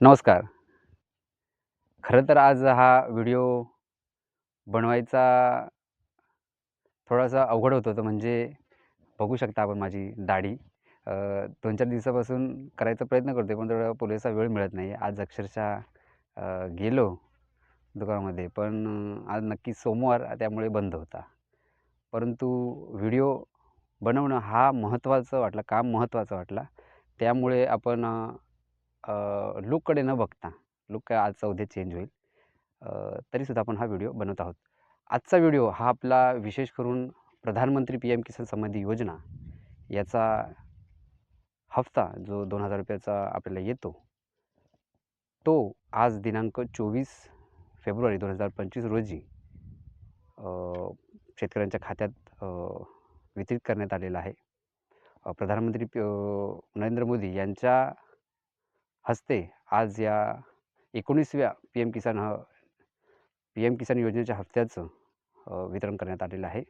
नमस्कार. खरं तर आज हा व्हिडिओ बनवायचा थोडासा अवघड होत होतं. म्हणजे बघू शकता आपण माझी दाढी. 2-4 दिवसापासून करायचा प्रयत्न करतोय, पण तेवढा पुरेसा वेळ मिळत नाही. आज अक्षरशः गेलो दुकानामध्ये, पण आज नक्की सोमवार त्यामुळे बंद होता. परंतु व्हिडिओ बनवणं हा महत्त्वाचं वाटला, काम महत्त्वाचं वाटला. त्यामुळे आपण लूककडे न बघता, लूक काय आजचा उद्या चेंज होईल. तरीसुद्धा आपण हा व्हिडिओ बनवत आहोत. आजचा व्हिडिओ हा आपला विशेष करून प्रधानमंत्री पी-एम किसान समृद्धी योजना याचा हफ्ता जो ₹2000 आपल्याला येतो, तो आज दिनांक 24 फेब्रुवारी 2025 रोजी शेतकऱ्यांच्या खात्यात वितरित करण्यात आलेला आहे. प्रधानमंत्री नरेंद्र मोदी यांच्या हस्ते आज या 19व्या पी-एम किसान योजनेच्या हफ्त्याचं वितरण करण्यात आलेलं आहे.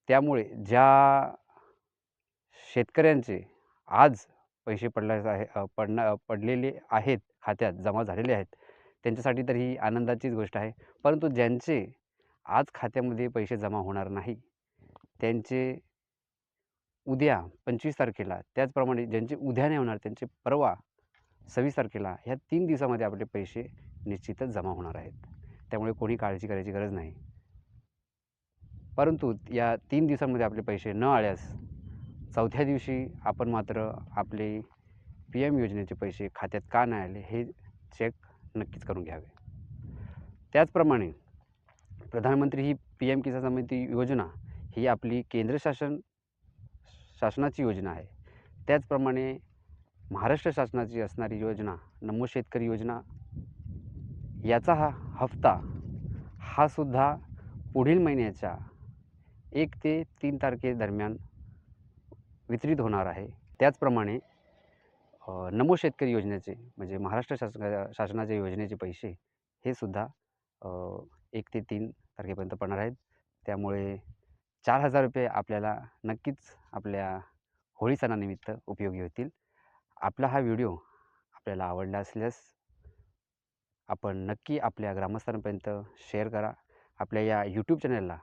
त्यामुळे ज्या शेतकऱ्यांचे आज पैसे पडलेले आहेत, खात्यात जमा झालेले आहेत, त्यांच्यासाठी तर ही आनंदाचीच गोष्ट आहे. परंतु ज्यांचे आज खात्यामध्ये पैसे जमा होणार नाही, त्यांचे उद्या 25 तारखेला, त्याचप्रमाणे ज्यांचे उद्या नाही होणार त्यांचे परवा 26 तारखेला, ह्या 3 दिवसामध्ये आपले पैसे निश्चितच जमा होणार आहेत. त्यामुळे कोणी काळजी करायची गरज नाही. परंतु या 3 दिवसांमध्ये आपले पैसे न आल्यास 4थ्या दिवशी आपण मात्र आपले पी-एम योजनेचे पैसे खात्यात का नाही आले हे चेक नक्कीच करून घ्यावे. त्याचप्रमाणे प्रधानमंत्री ही पी-एम किसान समृद्धी योजना ही आपली केंद्र शासनाची योजना आहे. त्याचप्रमाणे महाराष्ट्र शासनाची असणारी योजना नमो शेतकरी योजना याचा हा हफ्ता हा सुद्धा पुढील महिन्याच्या 1 ते 3 तारखेदरम्यान वितरित होणार आहे. त्याचप्रमाणे नमो शेतकरी योजनेचे म्हणजे महाराष्ट्र शासनाच्या योजनेचे पैसे हे सुद्धा 1 ते 3 तारखेपर्यंत पडणार आहेत. त्यामुळे ₹4000 आपल्याला नक्कीच आपल्या होळी सणानिमित्त उपयोगी होतील. आपला हा व्हिडिओ आपल्याला आवडला असल्यास आपण नक्की आपल्या ग्रामस्थांपर्यंत शेअर करा. आपल्या या यूट्यूब चॅनलला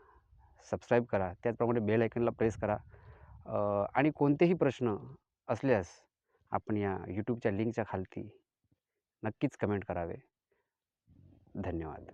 सबस्क्राईब करा. त्याचप्रमाणे बेल आयकॉनला प्रेस करा. आणि कोणतेही प्रश्न असल्यास आपण या यूट्यूबच्या लिंकच्या खालती नक्कीच कमेंट करावे. धन्यवाद.